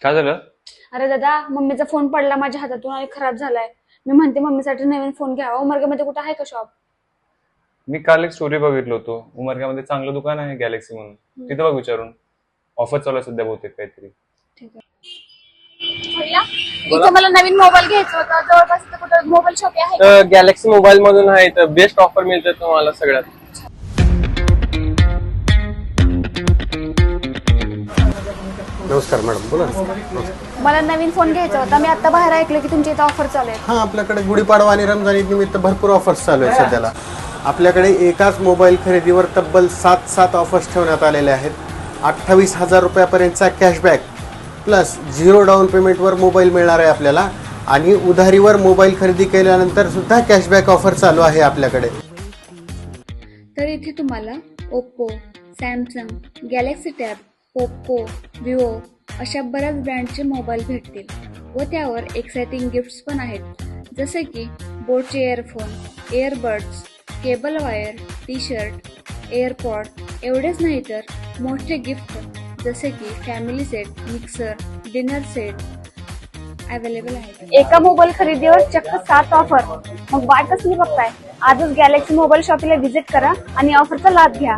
काय झालं? अरे दादा, मम्मीचा फोन पडला माझ्या हातातून आणि खराब झालाय. मी म्हणते मम्मीसाठी नवीन फोन घ्यावा. उमरगामध्ये कुठं आहे का शॉप? मी काल एक स्टोरी बघितलो होतो, उमरग्यामध्ये चांगलं दुकान आहे गॅलेक्सी म्हणून. तिथं बघ विचारून. ऑफर चालू आहे सध्या बहुतेक काहीतरी. ठीक आहे. भैया, इथं मला नवीन मोबाईल घ्यायचा होता. जवळपास इथं कुठं मोबाईल शॉप आहे का? तर गॅलेक्सी मोबाईल मधून आहे तर बेस्ट ऑफर मिळते तुम्हाला सगळ्यात. नमस्कार मॅडम, बोला ना. मला नवीन फोन घ्यायचा होता. मी आता बाहेर ऐकलं की तुमच्या इथं ऑफर चालू आहे. हां, आपल्याकडे गुढीपाडवा आणि रमजान ईद निमित्त भरपूर ऑफर्स चालू आहेत सध्याला. आपल्याकडे एकाच मोबाईल खरेदीवर तब्बल 7 ऑफर्स ठेवण्यात आलेले आहेत. 28,000 रुपयापर्यंतचा कॅशबॅक प्लस 0 डाऊन पेमेंटवर मोबाईल मिळणार आहे आपल्याला. आणि उधारीवर मोबाईल खरेदी केल्यानंतर सुद्धा कॅशबॅक ऑफर चालू आहे आपल्याकडे. तर इथे तुम्हाला Oppo, Samsung, Galaxy tab, Poco, Vivo अशा बऱ्याच ब्रँडचे मोबाईल भेटतील व त्यावर एक्साइटिंग गिफ्ट्स पण आहेत, जसे की बोटचे earphone, earbuds, cable wire, T shirt, AirPod. एवढेच नाही तर मोठे गिफ्ट जसे की family set, mixer, dinner set available आहेत. एका मोबाईल खरेदीवर चक्क 7 ऑफर. मग वाट कसली बघताय? आजच गॅलेक्सी मोबाईल शॉपीला व्हिजिट करा आणि ऑफरचा लाभ घ्या.